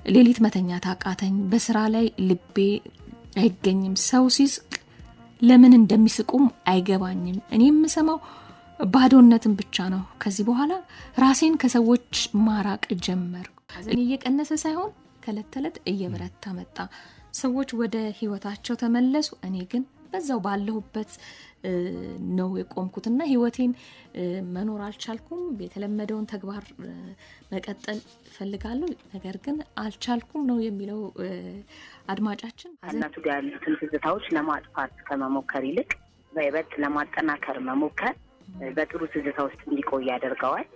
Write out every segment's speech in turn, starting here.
ሌሊት መተኛት አቃተኝ በስራ ላይ ልቤ አይገኝም ሰው ሲስቅ ለምን እንደሚስቁም አይገባኝም እኔም ሰማው ባዶነትን ብቻ ነው ከዚህ በኋላ ራሴን ከሰዎች ማራቅ ጀመርኩ ሐዘን እየቀነሰ ሳይሆን ከለተለት እየበረታ መጣ ሰዎች ወደ ህይወታቸው ተመለሱ እኔ ግን በዛው ባለሁበት ነው የቆምኩትና ህይወቴን መኖር አልቻልኩም የተለመደውን ተግባር መቀጠል ፈልጋለሁ ነገር ግን አልቻልኩም ነው የሚለው አድማጫችን እናቱ ጋር ያሉትን ትዝታዎች ለማጥፋት ከመሞከር ይልቅ በይበልጥ ለማጠናከር መሞከር በጥሩ ትዝታ ውስጥ እንዲቆይ ያደርጋዋል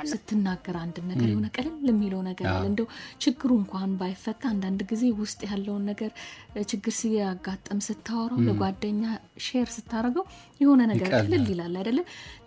ስትናገር አንድ ነገር የሆነ ቀለል የሚለው ነገር አለ እንደው ችግሩ እንኳን ባይፈታ አንዳንድ ጊዜ ውስጥ ያለውን ነገር ችግር ሲያጋጥም ስታወራው ለጓደኛ ሼር ስታረገው የሆነ ነገር ቀለል ይላል አይደለ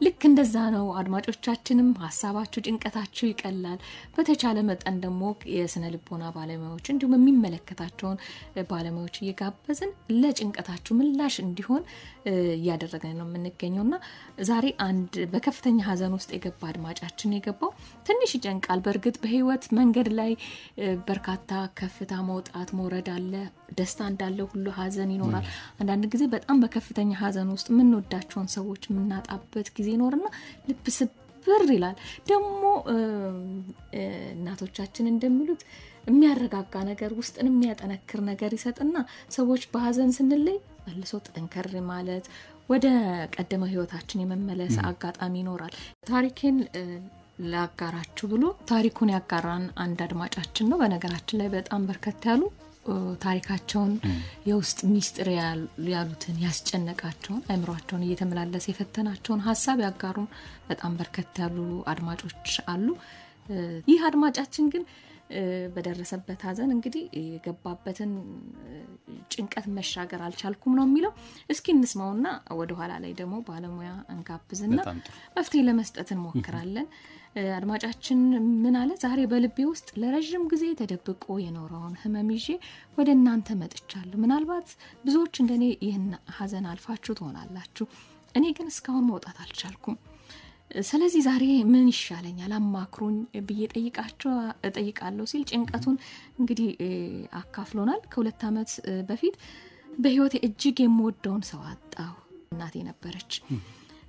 ልክ እንደዛ ነው አድማጮቻችንም ሐሳባችሁ ጭንቀታችሁ ይቀላል በተቻለ መጠን ደግሞ የስነ ልቦና ባለሙያዎች እንዲሁም የሚመለከታቸውን ባለሙያዎች እየጋበዝን ለጭንቀታችሁ ምላሽ እንዲሆን ያደረገን ነው የምንገኘውና ዛሬ አንድ በከፍተኛ ሐዘን ውስጥ የገባ አድማጫችን የገባው ትንሽ ይጨንቃል በርግጥ በህይወት መንገድ ላይ በርካታ ከፍታ መውጣት መውረድ አለ ደስታ እንዳለ ሁሉ ሐዘን ይኖራል አንዳንድ ጊዜ በጣም በከፍተኛ ሐዘን ውስጥ ምን ወዳቸውን ሰዎች ምናጣበት ጊዜ ይኖርና ልብ ስብር ይላል ደግሞ እናቶቻችን እንደሚሉት የሚያረጋጋ ነገር ውስጥን የሚያጠነክር ነገር ይሰጥና ሰዎች በሐዘን ስንለይ መልሶ ጠንከር ማለት ወደ ቀደመ ህይወታችን የመመለስ አጋጣሚ ይኖራል ታሪክን ላጋራችሁ ብሎ ታሪኩን ያጋራን አንድ አድማጫችን ነው በነገራችን ላይ በጣም በርከት ያሉ ታሪካቸውን የውስጥ ሚስጥር ያሉትን ያስጨነቃቸውን አእምሮአቸውን እየተመላለሰ የፈተናቸውን ሐሳብ ያጋሩን በጣም በርከት ያሉ አድማጮች አሉ ይህ አድማጫችን ግን በደረሰበት ሐዘን እንግዲህ የገባበትን ጭንቀት መሻገር አልቻልኩም ነው የሚለው እስኪ እንስማውና ወደ ኋላ ላይ ደግሞ ባለሙያ እንጋብዝና መፍትሄ ለመስጠት እንሞክራለን አድማጫችን ምን አለ ዛሬ በልቤ ውስጥ ለረጅም ጊዜ ተደብቆ የኖረውን ህመም ይዤ ወደ እናንተ መጥቻለሁ ምናልባት ብዙዎች እንደኔ ይህን ሐዘን አልፋችሁ ትሆናላችሁ እኔ ግን እስካሁን መውጣት አልቻልኩም ስለዚህ ዛሬ ምን ይሻለኛል አማክሩኝ ብዬ ጠይቃለሁ ሲል ጭንቀቱን እንግዲህ አካፍሎናል ከ2 አመት በፊት በህይወቴ እጅግ የምወደውን ሰው አጣሁ እናቴ ነበረች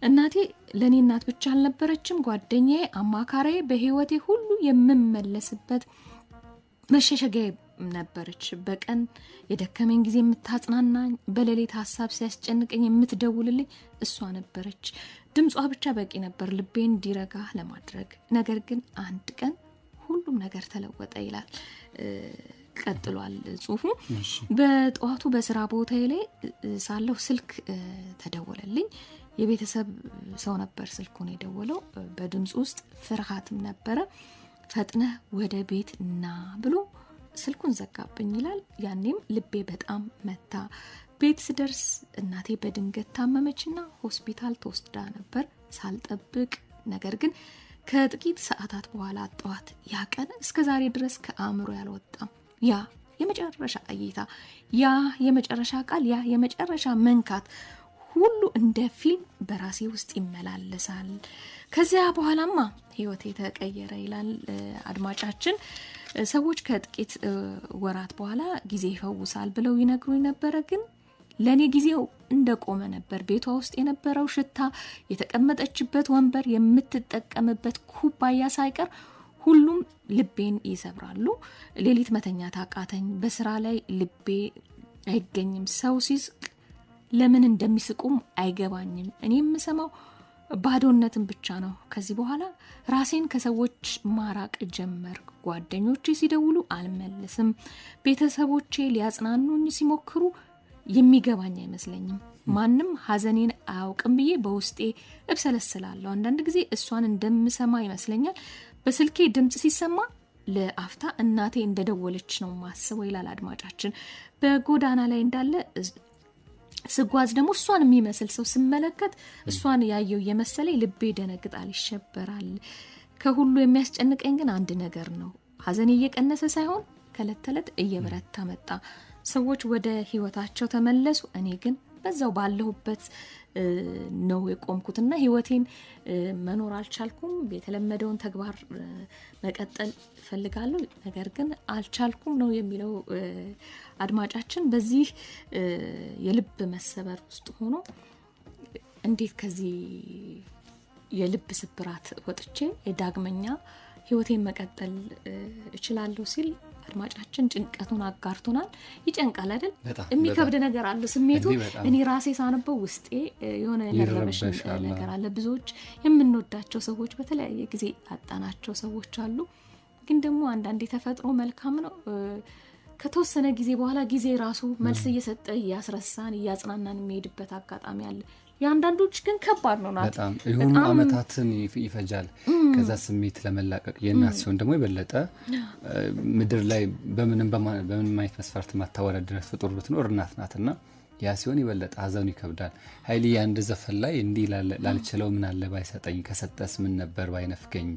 እናቴ ለኔ እናት ብቻ አልነበረችም ጓደኛዬ አማካሪዬ በህይወቴ ሁሉ የምመለስበት መሸሸጊያ ነበረች በቀን የደከመኝ ጊዜ የምታጽናናኝ በሌሊት ሐሳብ ሲያስጨንቀኝ የምትደውልልኝ እሷ ነበረች ድምጿ ብቻ በቂ ነበር ልቤን እንዲረጋ ለማድረግ ነገር ግን አንድ ቀን ሁሉም ነገር ተለወጠ ይላል ቀጥሏል ጽሁፉ በጧቱ በስራ ቦታዬ ላይ ሳለሁ ስልክ ተደወለልኝ የቤተሰብ ሰው ነበር ስልኩን የደወለው በድምጽ ውስጥ ፍርሃትም ነበር ፈጥነህ ወደ ቤት ና ብሎ ስልኩን ዘጋብኝ ይላል ያኔም ልቤ በጣም መታ ቤት ስደርስ እናቴ በድንገት ታመመችና ሆስፒታል ተወስዳ ነበር ሳልጠብቅ ነገር ግን ከጥቂት ሰዓታት በኋላ አጣዋት ያ ቀን እስከዛሬ ድረስ ከአእምሮ ያልወጣም ያ የመጨረሻ እይታ ያ የመጨረሻ ቃል ያ የመጨረሻ መንካት ሁሉ እንደ ፊልም በራሴ ውስጥ ይመላለሳል ከዚያ በኋላማ ህይወቴ ተቀየረ ይላል አድማጫችን ሰዎች ከጥቂት ወራት በኋላ ጊዜ ይፈውሳል ብለው ይነግሩኝ ነበር ግን ለኔ ጊዜው እንደቆመ ነበር ቤቷ ውስጥ የነበረው ሽታ የተቀመጠችበት ወንበር የምትጠቀምበት ኩባያ ሳይቀር ሁሉም ልቤን ይሰብራሉ ሌሊት መተኛት አቃተኝ በስራ ላይ ልቤ አይገኝም ሰው ሲስቅ ለምን እንደሚስቁም አይገባኝም እኔም ሰማው ባዶነትን ብቻ ነው ከዚህ በኋላ ራሴን ከሰዎች ማራቅ ጀመርኩ ጓደኞቼ ሲደውሉ አልመልስም ቤተሰቦቼ ሊያጽናኑኝ ሲሞክሩ የሚገባኝ አይመስለኝም ማንንም ሐዘኔን አያውቅም ብዬ በውስጤ እብሰለሰላለሁ አንዳንድ ጊዜ እሷን እንደምሰማ ይመስለኛል በስልኬ ድምጽ ሲሰማ ለአፍታ እናቴ እንደደወለች ነው ማስበው ይላል አድማጫችን በጎዳና ላይ እንዳለ ስጓዝ ደግሞ እሷን የሚመስል ሰው ስመለከት እሷን ያየው የመሰለኝ ልቤ ደነግጣል ይሸበራል ከሁሉ የሚያስጨንቀኝ ግን አንድ ነገር ነው ሐዘኔ እየቀነሰ ሳይሆን ከለተለት እየበረታ መጣ ሰዎች ወደ ህይወታቸው ተመለሱ እኔ ግን በዛው ባለሁበት ነው የቆምኩትና ህይወቴን መኖር አልቻልኩም። የተለመደውን ተግባር መቀጠል ፈልጋለሁ ነገር ግን አልቻልኩም ነው የሚለው አድማጫችን። በዚህ የልብ መሰበር ውስጥ ሆኖ እንዴት ከዚህ የልብ ስብራት ወጥቼ ዳግመኛ ህይወቴን መቀጠል እችላለሁ ሲል አድማጫችን ጭንቀቱን አጋርቶናል። ይጨንቃል አይደል? የሚከብድ ነገር አለ ስሜቱ። እኔ ራሴ ሳነበው ውስጤ የሆነ የረበሽ ነገር አለ። ብዙዎች የምንወዳቸው ሰዎች በተለያየ ጊዜ አጣናቸው ሰዎች አሉ። ግን ደግሞ አንዳንዴ ተፈጥሮ መልካም ነው። ከተወሰነ ጊዜ በኋላ ጊዜ ራሱ መልስ እየሰጠ ያስረሳን ያጽናናን የሚሄድበት አጋጣሚ አለ። ያንዳንዶች ግን ከባድ ነው ናት። በጣም ይሁን አመታትን ይፈጃል ከዛ ስሜት ለመላቀቅ። የናት ሲሆን ደግሞ ይበለጠ ምድር ላይ በምንም አይነት መስፈርት ማታወረድ ፍጡር ብትኖር እናት ናትና ያ ሲሆን ይበለጠ ሀዘኑ ይከብዳል። ኃይሊ አንድ ዘፈን ላይ እንዲህ ላልችለው ምን አለ ባይሰጠኝ ከሰጠስ ምን ነበር ባይነፍገኝ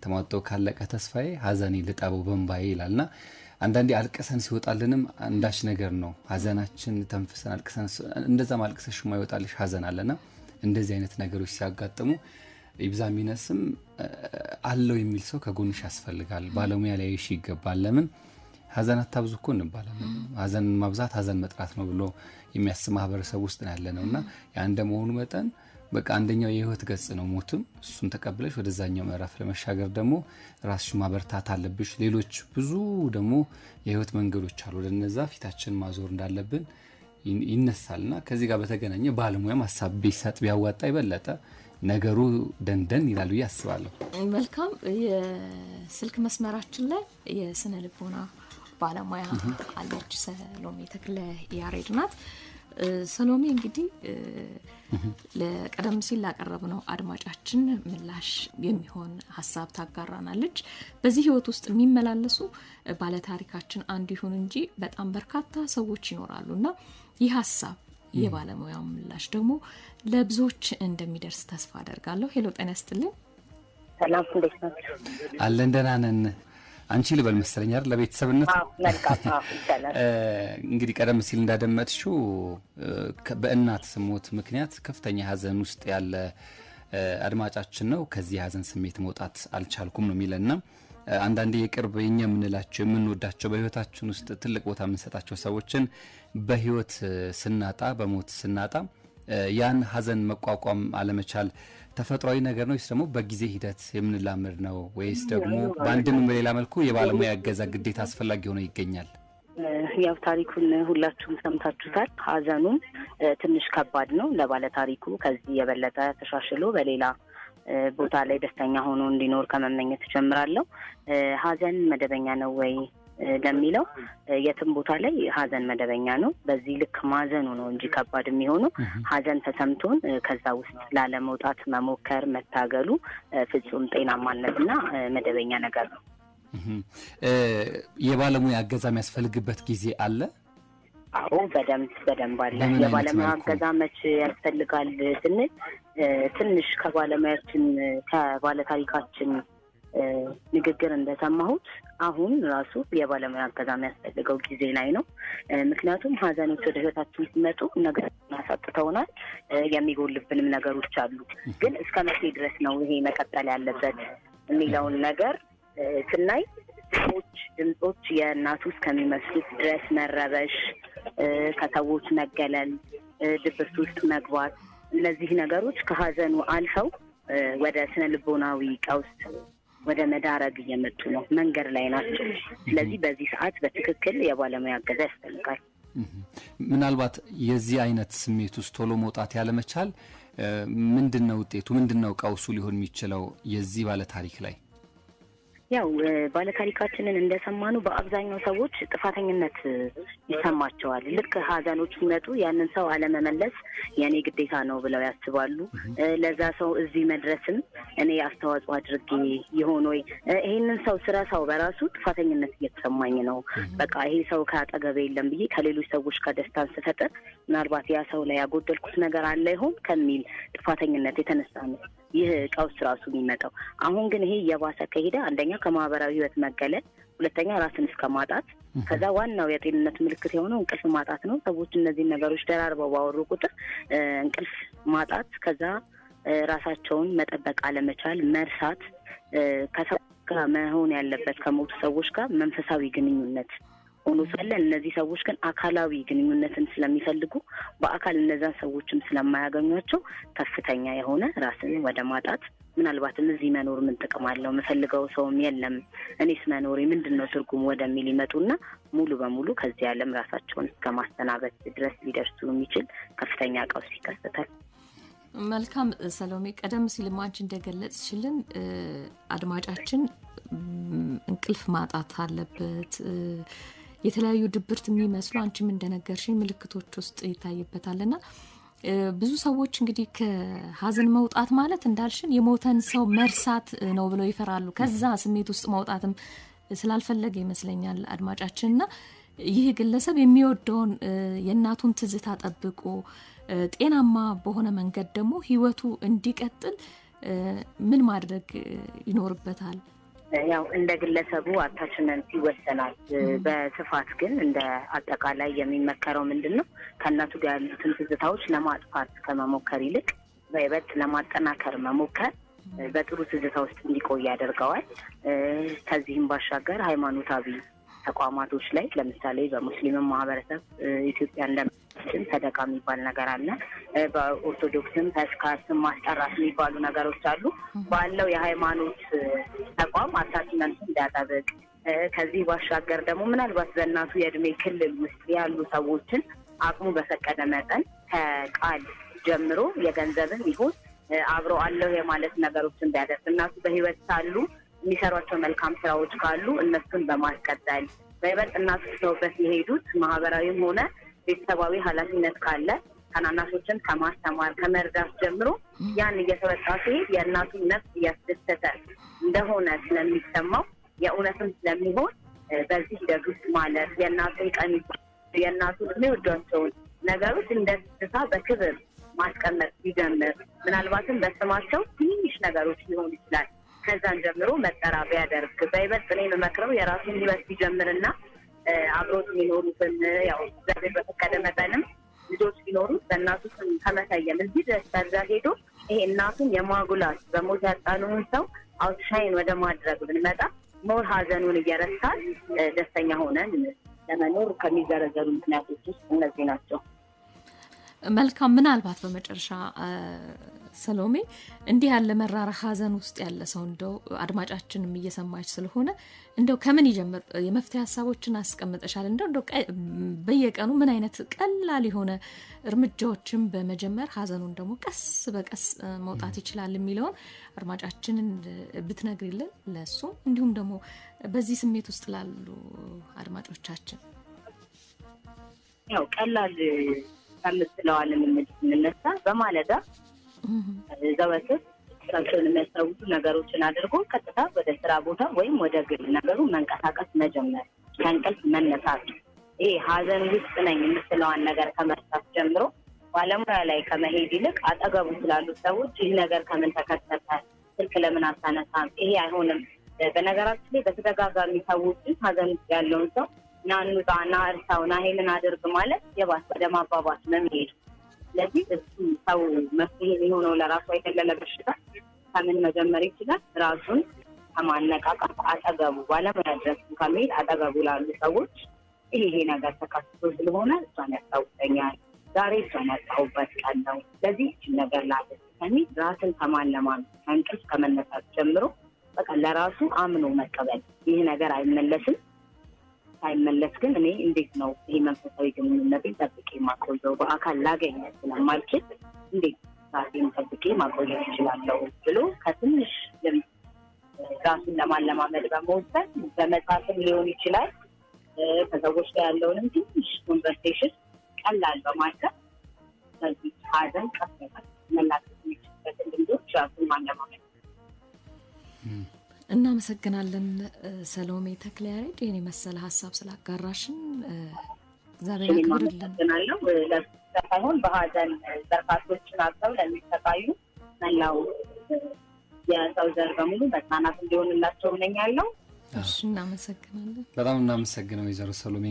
ተማጥቶ ካለቀ ተስፋዬ ሀዘኔ ልጣበው በእንባዬ ይላልና አንዳንዴ አልቀሰን ሲወጣልንም አንዳች ነገር ነው ሀዘናችን ተንፍሰን አልቀሰን እንደዛ ማልቀሰሽ ማይወጣልሽ ሀዘን አለና እንደዚህ አይነት ነገሮች ሲያጋጥሙ ይብዛሚነስም አለው የሚል ሰው ከጎንሽ ያስፈልጋል። ባለሙያ ላይ ይገባል። ለምን ሀዘን አታብዙ እኮ እንባላለን። ሀዘን ማብዛት ሀዘን መጥራት ነው ብሎ የሚያስብ ማህበረሰብ ውስጥ ነው ያለነውና ያ እንደመሆኑ መጠን በቃ አንደኛው የህይወት ገጽ ነው ሞትም። እሱን ተቀብለሽ ወደዛኛው ምዕራፍ ለመሻገር ደግሞ ራስሽ ማበርታት አለብሽ። ሌሎች ብዙ ደግሞ የህይወት መንገዶች አሉ። ለነዛ ፊታችን ማዞር እንዳለብን ይነሳልና ከዚህ ጋር በተገናኘ ባለሙያም ሐሳብ ቢሰጥ ቢያዋጣ ይበለጠ ነገሩ ደንደን ይላሉ ያስባለሁ። መልካም። የስልክ መስመራችን ላይ የስነ ልቦና ባለሙያ አለች ሰሎሜ ተክለ ያሬድ ናት። ሰሎሜ እንግዲህ ለቀደም ሲል ላቀረብነው አድማጫችን ምላሽ የሚሆን ሐሳብ ታጋራናለች። በዚህ ህይወት ውስጥ የሚመላለሱ ባለታሪካችን አንድ ይሁን እንጂ በጣም በርካታ ሰዎች ይኖራሉና ይህ ሐሳብ የባለሙያው ምላሽ ደግሞ ለብዙዎች እንደሚደርስ ተስፋ አደርጋለሁ። ሄሎ ጤና ይስጥልኝ። ሰላም እንዴት ናችሁ? አለን ደህና ነን። አንቺ ልበል መሰለኝ አይደል? ለቤተሰብነት ይቻላል። እንግዲህ ቀደም ሲል እንዳደመጥሽው በእናት ሞት ምክንያት ከፍተኛ ሀዘን ውስጥ ያለ አድማጫችን ነው። ከዚህ ሀዘን ስሜት መውጣት አልቻልኩም ነው የሚለና አንዳንዴ የቅርብ የኛ የምንላቸው የምንወዳቸው በህይወታችን ውስጥ ትልቅ ቦታ የምንሰጣቸው ሰዎችን በህይወት ስናጣ በሞት ስናጣ ያን ሀዘን መቋቋም አለመቻል ተፈጥሯዊ ነገር ነው ወይስ ደግሞ በጊዜ ሂደት የምንላመድ ነው ወይስ ደግሞ በአንድም በሌላ መልኩ የባለሙያ እገዛ ግዴታ አስፈላጊ ሆኖ ይገኛል? ያው ታሪኩን ሁላችሁም ሰምታችሁታል። ሀዘኑም ትንሽ ከባድ ነው ለባለ ታሪኩ። ከዚህ የበለጠ ተሻሽሎ በሌላ ቦታ ላይ ደስተኛ ሆኖ እንዲኖር ከመመኘት ጀምራለሁ። ሀዘን መደበኛ ነው ወይ ለሚለው የትም ቦታ ላይ ሀዘን መደበኛ ነው። በዚህ ልክ ማዘኑ ነው እንጂ ከባድ የሚሆነው ሀዘን ተሰምቶን ከዛ ውስጥ ላለመውጣት መሞከር መታገሉ ፍጹም ጤናማነትና መደበኛ ነገር ነው። የባለሙያ እገዛ የሚያስፈልግበት ጊዜ አለ? አዎ በደንብ አለ። የባለሙያ እገዛ መቼ ያስፈልጋል ስንል ትንሽ ከባለሙያችን ከባለታሪካችን ንግግር እንደሰማሁት አሁን ራሱ የባለሙያ እገዛ የሚያስፈልገው ጊዜ ላይ ነው። ምክንያቱም ሀዘኖች ወደ ህይወታችን ሲመጡ ነገር ያሳጥተውናል። የሚጎልብንም ነገሮች አሉ። ግን እስከ መቼ ድረስ ነው ይሄ መቀጠል ያለበት የሚለውን ነገር ስናይ ድምጾች የእናቱ እስከሚመስሉት ድረስ መረበሽ፣ ከሰዎች መገለል፣ ድብርት ውስጥ መግባት፣ እነዚህ ነገሮች ከሀዘኑ አልፈው ወደ ስነ ልቦናዊ ቀውስ ወደ መዳረግ እየመጡ ነው፣ መንገድ ላይ ናቸው። ስለዚህ በዚህ ሰዓት በትክክል የባለሙያ እገዛ ያስፈልጋል። ምናልባት የዚህ አይነት ስሜት ውስጥ ቶሎ መውጣት ያለመቻል ምንድነው ውጤቱ? ምንድነው ቀውሱ ሊሆን የሚችለው የዚህ ባለ ታሪክ ላይ? ያው ባለታሪካችንን እንደሰማኑ በአብዛኛው ሰዎች ጥፋተኝነት ይሰማቸዋል። ልክ ሀዘኖች ሲመጡ ያንን ሰው አለመመለስ የኔ ግዴታ ነው ብለው ያስባሉ። ለዛ ሰው እዚህ መድረስም እኔ አስተዋጽኦ አድርጌ ይሆን ወይ ይሄንን ሰው ስረሳው በራሱ ጥፋተኝነት እየተሰማኝ ነው፣ በቃ ይሄ ሰው ከአጠገቤ የለም ብዬ ከሌሎች ሰዎች ጋር ደስታን ስፈጥር ምናልባት ያ ሰው ላይ ያጎደልኩት ነገር አለ ይሆን ከሚል ጥፋተኝነት የተነሳ ነው ይህ ቀውስ ራሱ የሚመጣው። አሁን ግን ይሄ እየባሰ ከሄደ አንደኛ ከማህበራዊ ህይወት መገለል፣ ሁለተኛ ራስን እስከማጣት ከዛ ዋናው የጤንነት ምልክት የሆነው እንቅልፍ ማጣት ነው። ሰዎች እነዚህ ነገሮች ደራርበው ባወሩ ቁጥር እንቅልፍ ማጣት፣ ከዛ ራሳቸውን መጠበቅ አለመቻል፣ መርሳት፣ ከሰው ጋር መሆን ያለበት ከሞቱ ሰዎች ጋር መንፈሳዊ ግንኙነት ሆኖ ሳለ እነዚህ ሰዎች ግን አካላዊ ግንኙነትን ስለሚፈልጉ በአካል እነዛን ሰዎችም ስለማያገኟቸው ከፍተኛ የሆነ ራስን ወደ ማጣት ምናልባትም እዚህ መኖር ምን ጥቅም አለው መፈልገው ሰውም የለም እኔስ መኖሬ ምንድነው ትርጉም ወደሚል ይመጡና ሙሉ በሙሉ ከዚህ ዓለም ራሳቸውን እስከማስተናበት ድረስ ሊደርሱ የሚችል ከፍተኛ ቀውስ ይከሰታል። መልካም ሰሎሜ፣ ቀደም ሲል አንቺ እንደገለጽሽልን አድማጫችን እንቅልፍ ማጣት አለበት፣ የተለያዩ ድብርት የሚመስሉ አንቺም እንደነገርሽኝ ምልክቶች ውስጥ ይታይበታልና ብዙ ሰዎች እንግዲህ ከሀዘን መውጣት ማለት እንዳልሽን የሞተን ሰው መርሳት ነው ብለው ይፈራሉ። ከዛ ስሜት ውስጥ መውጣትም ስላልፈለገ ይመስለኛል አድማጫችንና ይህ ግለሰብ የሚወደውን የእናቱን ትዝታ ጠብቆ ጤናማ በሆነ መንገድ ደግሞ ህይወቱ እንዲቀጥል ምን ማድረግ ይኖርበታል? ያው እንደ ግለሰቡ አታችመንት ይወሰናል። በስፋት ግን እንደ አጠቃላይ የሚመከረው ምንድነው ከእናቱ ጋር ያሉትን ትዝታዎች ለማጥፋት ከመሞከር ይልቅ በይበልጥ ለማጠናከር መሞከር በጥሩ ትዝታ ውስጥ እንዲቆይ ያደርገዋል። ከዚህም ባሻገር ሃይማኖታዊ ተቋማቶች ላይ ለምሳሌ በሙስሊም ማህበረሰብ ኢትዮጵያ እንደምትችል ሰደቃ የሚባል ነገር አለ። በኦርቶዶክስም ተስካርም ማስጠራት የሚባሉ ነገሮች አሉ። ባለው የሃይማኖት ተቋም አታችመንት እንዲያጠብቅ ከዚህ ባሻገር ደግሞ ምናልባት በእናቱ የእድሜ ክልል ውስጥ ያሉ ሰዎችን አቅሙ በፈቀደ መጠን ከቃል ጀምሮ የገንዘብን ይሁን አብሮ አለው የማለት ነገሮችን ቢያደርግ እናቱ በህይወት ሳሉ የሚሰሯቸው መልካም ስራዎች ካሉ እነሱን በማስቀጠል በይበልጥ እናቱ ሰውበት የሄዱት ማህበራዊም ሆነ ቤተሰባዊ ኃላፊነት ካለ ታናናሾችን ከማስተማር ከመርዳት ጀምሮ ያን እየተወጣ ሲሄድ የእናቱን ነፍስ እያስደሰተ እንደሆነ ስለሚሰማው የእውነትም ስለሚሆን በዚህ ሂደት ውስጥ ማለት የእናቱን ቀን የእናቱን የሚወዷቸውን ነገሮች እንደ ትዝታ በክብር ማስቀመጥ ሲጀምር ምናልባትም በስማቸው ትንሽ ነገሮች ሊሆን ይችላል ከዛን ጀምሮ መጠራ ቢያደርግ በይበልጥ እኔ የምመክረው የራሱን ህይወት ሲጀምርና አብሮት የሚኖሩትን ያው እግዚአብሔር በፈቀደ መጠንም ልጆች ቢኖሩት በእናቱ ስም ከመሰየም እዚህ ድረስ ከዛ ሄዶ ይሄ እናቱን የማጉላት በሞት ያጣነውን ሰው አውትሻይን ወደ ማድረግ ብንመጣ ሞር ሀዘኑን እየረሳል ደስተኛ ሆነን ለመኖር ከሚዘረዘሩ ምክንያቶች ውስጥ እነዚህ ናቸው። መልካም። ምናልባት በመጨረሻ ሰሎሜ እንዲህ ያለ መራራ ሀዘን ውስጥ ያለ ሰው እንደው አድማጫችንም እየሰማች ስለሆነ እንደው ከምን ይጀምር የመፍትሄ ሀሳቦችን አስቀምጠሻል? እንደው በየቀኑ ምን አይነት ቀላል የሆነ እርምጃዎችን በመጀመር ሀዘኑን ደግሞ ቀስ በቀስ መውጣት ይችላል የሚለውን አድማጫችንን ብትነግሪልን ለሱ እንዲሁም ደግሞ በዚህ ስሜት ውስጥ ላሉ አድማጮቻችን። ያው ቀላል ከምትለዋለን እንነሳ በማለዳ ዘወትር ስራቸውን የሚያስታውሱ ነገሮችን አድርጎ ቀጥታ ወደ ስራ ቦታ ወይም ወደ ግል ነገሩ መንቀሳቀስ መጀመር፣ ከእንቅልፍ መነሳት። ይሄ ሀዘን ውስጥ ነኝ የምትለዋን ነገር ከመርሳት ጀምሮ ባለሙያ ላይ ከመሄድ ይልቅ አጠገቡ ስላሉ ሰዎች ይህ ነገር ከምን ተከሰተ፣ ስልክ ለምን አታነሳም፣ ይሄ አይሆንም። በነገራችን ላይ በተደጋጋሚ ሰዎችን ሀዘን ውስጥ ያለውን ሰው ና እንውጣ፣ ና እርሳው፣ ና ይሄንን አድርግ ማለት የባሰ ወደ ማባባስ ነው የሚሄዱ። ስለዚህ እሱ ሰው መፍትሄ የሚሆነው ለራሱ አይደለ ለበሽታ ከምን መጀመር ይችላል? ራሱን ከማነቃቃት አጠገቡ ባለሙያ ድረስ ከመሄድ አጠገቡ ላሉ ሰዎች ይሄ ነገር ተከስቶ ስለሆነ እሷን ያስታውሰኛል፣ ዛሬ እሷን ያጣሁበት ቀን ነው፣ ስለዚህ ይህችን ነገር ላድርግ ከሚል ራስን ከማለማን ከእንቅልፍ ከመነሳት ጀምሮ በቃ ለራሱ አምኖ መቀበል። ይህ ነገር አይመለስም፣ ሳይመለስ ግን እኔ እንዴት ነው ይሄ መንፈሳዊ ግንኙነቴን ጠብቄ ማቆየው? በአካል ላገኝ ስለማልችል እንዴት ራሴን ጠብቄ ማቆየት እችላለሁ ብሎ ከትንሽ ልምድ ራሱን ለማለማመድ በመወሰን በመጻፍም ሊሆን ይችላል። ከሰዎች ጋር ያለውንም ትንሽ ኮንቨርሴሽን ቀላል በማድረግ በዚህ ሀዘን ቀስ በቀስ መላቀቅ የሚችልበትን ልምዶች ራሱን ማለማመድ። እናመሰግናለን ሰሎሜ ተክለያሬድ የኔ መሰለ ሀሳብ ስላጋራሽን እግዚአብሔር ያክብርልን። ሳይሆን በሀዘን በርካቶችን አጥተው ለሚሰቃዩ መላው የሰው ዘር በሙሉ መጽናናት እንዲሆንላቸው እመኛለሁ። እሺ እናመሰግናለን። በጣም እናመሰግናለን ወይዘሮ ሰሎሜ።